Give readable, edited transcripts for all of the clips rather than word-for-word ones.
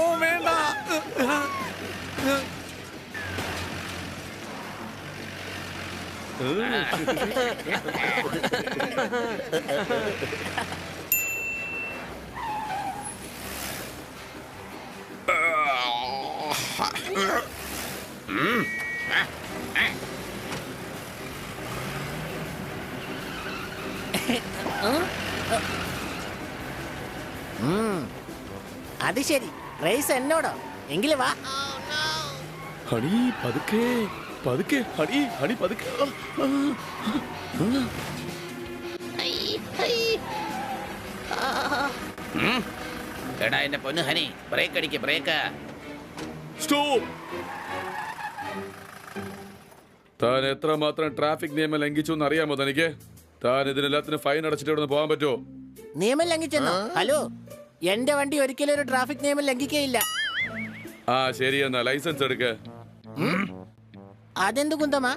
ഓ വേണ്ട. അത് ശരി, റേസ് എന്നോടോ? എങ്കില് വാ. ഹണി പതുക്കെ പതുക്കെ, ഹണി ഹണി പതുക്കെ. എടാ എന്റെ പൊന്നു ഹനി, ബ്രേക്ക് അടിക്ക്, ബ്രേക്ക്. സ്റ്റോപ്പ്. താൻ എത്രമാത്രം ട്രാഫിക് നിയമം ലംഘിച്ചു എന്ന് അറിയാമോ തനിക്ക്? താൻ ഇതിനെല്ലാത്തിനും ഫൈൻ അടച്ചിട്ട് ഇവിടെ പോകാൻ പറ്റുമോ? നിയമം ലംഘിച്ചെന്നോ? ഹലോ, എന്റെ വണ്ടി ഒരിക്കലും ഒരു ട്രാഫിക് നിയമം ലംഘിക്കയില്ല. ആ ശരി, എന്നാ ലൈസൻസ് എടുക്ക. അതെന്ത് കുന്തമാ?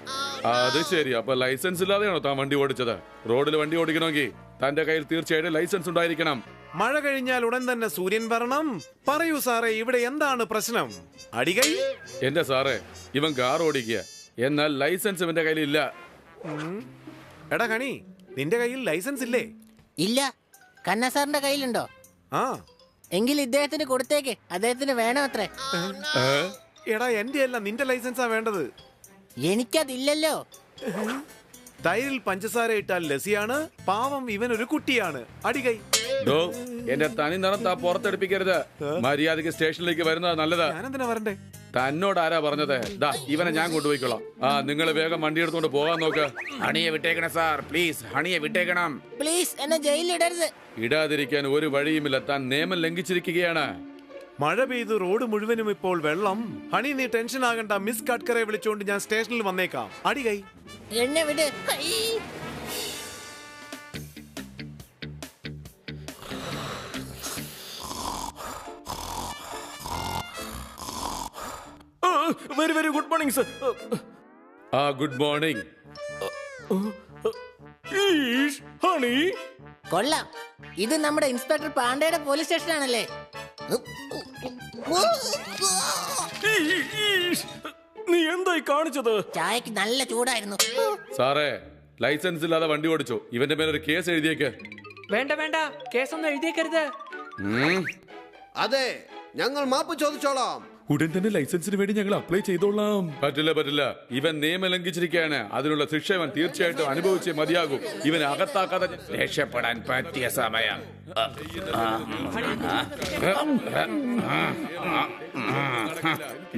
അത് ശരി, അപ്പൊ ലൈസൻസ് ഇല്ലാതെയാണോ താൻ വണ്ടി ഓടിച്ചത്? റോഡിൽ വണ്ടി ഓടിക്കണമെങ്കിൽ തന്റെ കയ്യിൽ തീർച്ചയായിട്ടും ലൈസൻസ് ഉണ്ടായിരിക്കണം. മഴ കഴിഞ്ഞാൽ ഉടൻ തന്നെ സൂര്യൻ വരണം. പറയൂ സാറേ, ഇവിടെ എന്താണ് പ്രശ്നം? അടികൈ? എന്റെ സാറേ, ഇവൻ കാർ ഓടിക്കുക, എന്നാൽ ലൈസൻസ് ഇവന്റെ കയ്യിൽ ഇല്ല. എടാ കണി, നിന്റെ കയ്യിൽ ലൈസൻസ് ഇല്ലേ? ഇല്ല. കന്ന സാറിന്റെ കയ്യിലുണ്ടോ? ആ. എങ്കിൽ ഇദ്ദേഹത്തിന് കൊടുത്തേക്ക്, അദ്ദേഹത്തിന് വേണം അത്രേ. എടാ എന്റെ അല്ല, നിന്റെ ലൈസൻസാ വേണ്ടത്. എനിക്കതില്ലല്ലോ. തൈരിൽ പഞ്ചസാര ഇട്ടാൽ ലസിയാണ്. പാവം ഇവൻ ഒരു കുട്ടിയാണ്. അടികൈ. എന്റെ തനി നിറം താ പുറത്തെടുപ്പിക്കരുത്. മര്യാദക്ക് സ്റ്റേഷനിലേക്ക് വരുന്നത് നല്ലതാ. ഞാനെന്തിനാ വരണ്ടേ? തന്നോട് ആരാ പറഞ്ഞത്? ദാ ഇവനെ ഞാൻ കൊണ്ടുപോയിക്കോളാം. നിങ്ങൾ വേഗം വണ്ടി എടുത്തോണ്ട് പോകാൻ നോക്ക്. ഹണിയെ വിട്ടേക്കണം സാർ, പ്ലീസ്. ഹണിയെ വിട്ടേക്കണം. പ്ലീസ്, എന്നെ ജയിലിൽ ഇടരുത്. ഇടാതിരിക്കാൻ ഒരു വഴിയുമില്ല. താൻ നിയമം ലംഘിച്ചിരിക്കുകയാണ്. മഴ പെയ്തു റോഡ് മുഴുവനും ഇപ്പോൾ വെള്ളം. ഹണി, നീ ടെൻഷൻ ആകണ്ട. മിസ് കട്കറെ വിളിച്ചുകൊണ്ട് ഞാൻ സ്റ്റേഷനിൽ വന്നേക്കാം. അടികൈ. എന്നെ വിട്. Very very good morning sir. ആ ഗുഡ് മോർണിംഗ്. ഹണി കൊള്ളാം. ഇത് നമ്മുടെ ഇൻസ്പെക്ടർ പാണ്ഡയുടെ പോലീസ് സ്റ്റേഷൻ ആണല്ലേ? നീ എന്തായി കാണിച്ചത്? ചായക്ക് നല്ല ചൂടായിരുന്നു. സാറേ, ലൈസൻസ് ഇല്ലാതെ വണ്ടി ഓടിച്ചു. ഇവന്റെ മേലൊരു കേസ് എഴുതിയേക്ക്. വേണ്ട വേണ്ട, കേസൊന്നും എഴുതിയേക്കരുത്. അതെ, ഞങ്ങൾ മാപ്പ് ചോദിച്ചോളാം. ഉടൻ തന്നെ ലൈസൻസിന് വേണ്ടി ഞങ്ങൾ അപ്ലൈ ചെയ്തോളാം. പറ്റില്ല പറ്റില്ല, ഇവൻ നിയമം ലംഘിച്ചിരിക്കുകയാണ്. അതിനുള്ള ശിക്ഷ ഇവൻ തീർച്ചയായിട്ടും അനുഭവിച്ചേ മതിയാകും. ഇവൻ അകത്താക്കാതെ രക്ഷപ്പെടാൻ പറ്റിയ സമയം.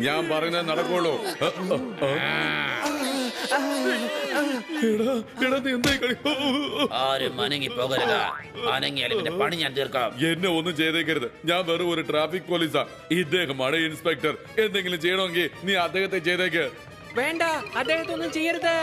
ഞാൻ പറയുന്നത് നടക്കുള്ളൂ. ആരും അനങ്ങി പോകരുത്. അനങ്ങിയാൽ ഇവന്റെ പണി ഞാൻ തീർക്കാം. എന്നെ ഒന്നും ചെയ്തേക്കരുത്. ഞാൻ വെറും ഒരു ട്രാഫിക് പോലീസാ. ഇദ്ദേഹമാണ് ഇൻസ്പെക്ടർ. എന്തെങ്കിലും ചെയ്യണമെങ്കിൽ നീ അദ്ദേഹത്തെ ചെയ്തേക്ക്. വേണ്ട, അദ്ദേഹത്തെ ഒന്നും ചെയ്യരുത്.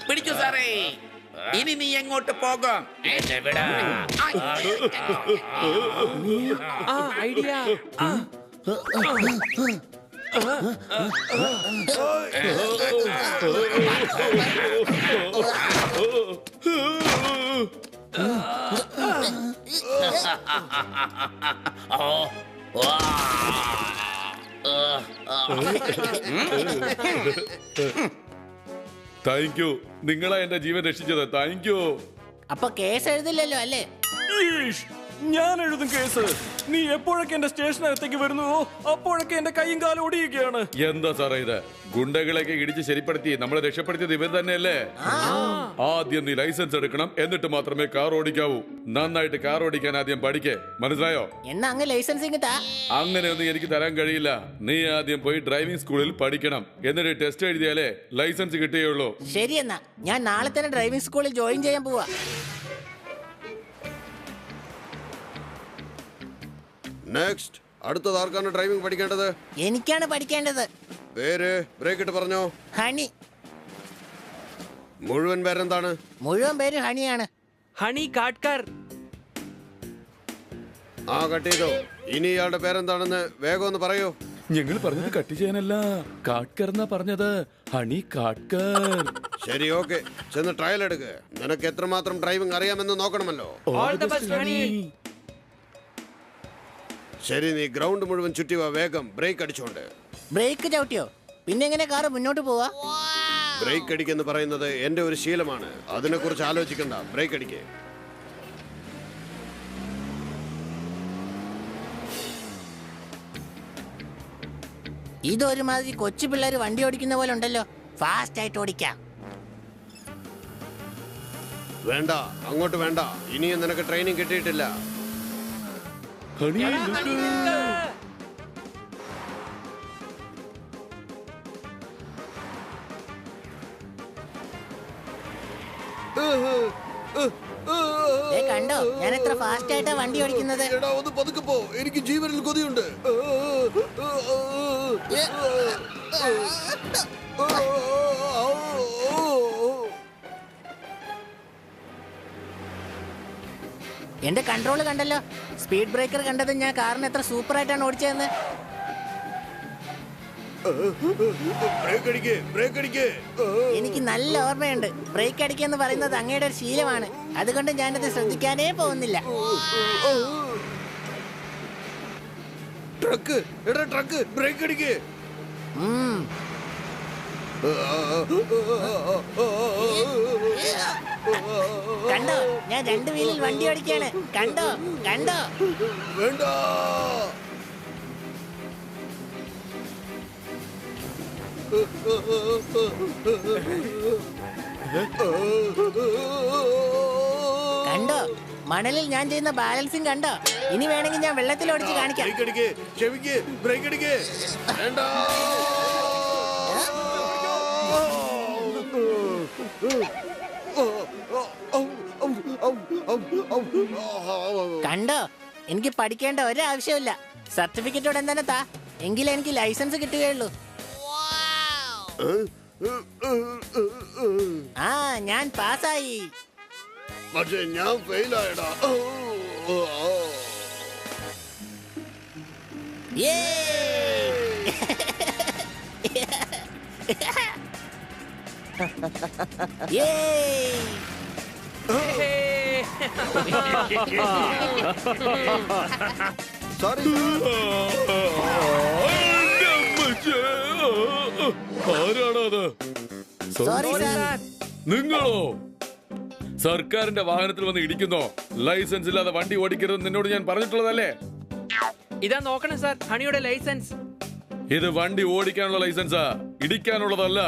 പിടിച്ചു സാറേ. ഇനി നീ എങ്ങോട്ട് പോകും? എന്നെ വിടാ. ആ ഐഡിയ. Thank you. നിങ്ങളാ എന്റെ ജീവൻ രക്ഷിച്ചത്. Thank you. അപ്പൊ കേസ് എഴുതില്ലല്ലോ അല്ലേ? ഞാൻ എഴുതും കേസ്. നീ എപ്പോഴൊക്കെ എന്റെ സ്റ്റേഷനകത്തേക്ക് വരുന്നുവോ അപ്പോഴൊക്കെ എന്റെ കൈയും കാലും ഒടിയുകയാണ്. എന്താ സാറേ ഇത്? ഗുണ്ടകളെയൊക്കെ ഇടിച്ച് ശരിപ്പെടുത്തി നമ്മളെ രക്ഷപ്പെടുത്തിയത് ഇവർ തന്നെയല്ലേ? ആദ്യം നീ ലൈസൻസ് എടുക്കണം, എന്നിട്ട് മാത്രമേ കാർ ഓടിക്കാവൂ. നന്നായിട്ട് കാർ ഓടിക്കാൻ ആദ്യം പഠിക്കേ, മനസ്സിലായോ? എന്നാ അങ്ങ് ലൈസൻസിങ് താ. അങ്ങനെയൊന്നും എനിക്ക് തരാൻ കഴിയില്ല. നീ ആദ്യം പോയി ഡ്രൈവിംഗ് സ്കൂളിൽ പഠിക്കണം, എന്നിട്ട് ടെസ്റ്റ് എഴുതിയാലേ ലൈസൻസ് കിട്ടുകയുള്ളൂ. ശരി, എന്നാ ഞാൻ നാളെ തന്നെ ഡ്രൈവിംഗ് സ്കൂളിൽ ജോയിൻ ചെയ്യാൻ പോവാ. നെക്സ്റ്റ്, അടുത്തത് ആർക്കാണ് ഡ്രൈവിംഗ് പഠിക്കേണ്ടത്? എനിക്കാണ് പഠിക്കേണ്ടത്. പേര് ബ്രേക്ക് ഇട്ട് പറഞ്ഞോ. ഹണി. മുഴുവൻ പേരെന്താണ്? മുഴുവൻ പേര് ഹണിയാണ്. ഹണി കാട്ട്കർ. ആ, കട്ട് ചെയ്തോ. ഇനി ഇയാളുടെ പേരെന്താണെന്ന് വേഗം ഒന്ന് പറയൂ. ഞങ്ങൾ പറഞ്ഞത് കട്ട് ചെയ്യാനല്ല, കാട്ട്കർ എന്നാ പറഞ്ഞത്. ഹണി കാട്ട്കർ. ശരി, ഓക്കെ. ചെന്ന് ട്രയൽ എടുക്ക്. നിനക്ക് എത്രമാത്രം ഡ്രൈവിംഗ് അറിയാമെന്ന് നോക്കണമല്ലോ. All the best, honey. ശരി, നീ ഗ്രൗണ്ട് മുഴുവൻ ചുറ്റി വാ, വേഗം ബ്രേക്ക് അടിച്ചോണ്ട്. ബ്രേക്ക് ചവിട്ടിയോ? പിന്നെ എങ്ങനെ കാറ് മുന്നോട്ട് പോവാ? ബ്രേക്ക് അടിക്കെന്ന് പറയുന്നത് എന്റെ ഒരു ശീലമാണ്. അതിനെ കുറിച്ച് ആലോചിക്കണ്ട, ബ്രേക്ക് അടിക്കേ. ഇതൊരുമാതിരി കൊച്ചു പിള്ളേർ വണ്ടി ഓടിക്കുന്ന പോലെ ഉണ്ടല്ലോ. ഫാസ്റ്റ് ആയിട്ട് ഓടിക്കാം. വേണ്ട, അങ്ങോട്ട് വേണ്ട. ഇനിയും നിനക്ക് ട്രെയിനിങ് കിട്ടിയിട്ടില്ല. ഹണി കണ്ടോ ഞാൻ എത്ര ഫാസ്റ്റ് ആയിട്ടാ വണ്ടി ഓടിക്കുന്നത്? എടാ, ഒന്ന് പതുക്കെ പോ, എനിക്ക് ജീവനിൽ കൊതിയുണ്ട്. എന്റെ കൺട്രോൾ കണ്ടല്ലോ. സ്പീഡ് ബ്രേക്കർ കണ്ടത് ഞാൻ കാറിന് എത്ര സൂപ്പർ ആയിട്ടാണ് ഓടിച്ചതെന്ന്. Break അടിക്കേ, break അടിക്കേ. എനിക്ക് നല്ല ഓർമ്മയുണ്ട്. ബ്രേക്ക് അടിക്കാന്ന് പറയുന്നത് അങ്ങയുടെ ഒരു ശീലമാണ്. അതുകൊണ്ട് ഞാനത് ശ്രദ്ധിക്കാനേ പോകുന്നില്ല. ട്രക്ക്, എടാ ട്രക്ക്, ബ്രേക്ക് അടിക്കേ. കണ്ടോ ഞാൻ 2 വീലിൽ വണ്ടി ഓടിക്കാണ്. കണ്ടോ കണ്ടോ? വേണ്ട. കണ്ടോ മണലിൽ ഞാൻ ചെയ്യുന്ന ബാലൻസിങ് കണ്ടോ? ഇനി വേണമെങ്കിൽ ഞാൻ വെള്ളത്തിൽ ഓടിച്ച് കാണിക്കാം. ബ്രേക്ക് അടിക്കേ, ക്ഷമിക്കേ, ബ്രേക്ക് അടിക്കേ. വേണ്ട. കണ്ടോ എനിക്ക് പഠിക്കേണ്ട ഒരാവശ്യമില്ല. സർട്ടിഫിക്കറ്റോടെ എന്താണ് താ, എങ്കിലേ എനിക്ക് ലൈസൻസ് കിട്ടുകയുള്ളൂ. ആ, ഞാൻ പാസ്സായി. പക്ഷെ ഞാൻ ഫെയിലായടാ. സോറി. ആരാണോ അത്? Sorry sir. നിങ്ങളോ? സർക്കാരിന്റെ വാഹനത്തിൽ വന്ന് ഇടിക്കുന്നോ? ലൈസൻസ് ഇല്ലാതെ വണ്ടി ഓടിക്കരുത് നിന്നോട് ഞാൻ പറഞ്ഞിട്ടുള്ളതല്ലേ? ഇതാ നോക്കണം സാർ, ഹണിയുടെ ലൈസൻസ്. ഇത് വണ്ടി ഓടിക്കാനുള്ള ലൈസൻസാ, ഇടിക്കാനുള്ളതല്ല.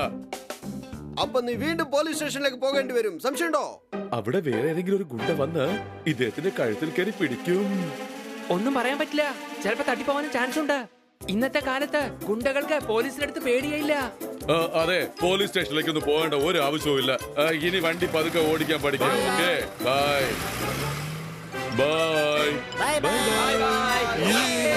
അപ്പൊ നീ വീണ്ടും പോലീസ് സ്റ്റേഷനിലേക്ക് പോകേണ്ടി വരും. സംശയമുണ്ടോ? അവിടെ വേറെ ഏതെങ്കിലും ഒരു ഗുണ്ട വന്ന് ഇദ്ദേഹത്തിന്റെ കഴുത്തിൽ കയറി പിടിക്കും. ഒന്നും പറയാൻ പറ്റില്ല, ചിലപ്പോ തട്ടിപ്പോവാനും ചാൻസ് ഉണ്ട്. ഇന്നത്തെ കാലത്ത് ഗുണ്ടകൾക്ക് പോലീസിനടുത്ത് പേടിയില്ല. അതെ, പോലീസ് സ്റ്റേഷനിലേക്ക് ഒന്നും പോകേണ്ട ഒരു ആവശ്യവും ഇല്ല. ഇനി വണ്ടി പതുക്കെ ഓടിക്കാൻ പഠിക്കാം. Okay, bye bye bye bye. Bye bye.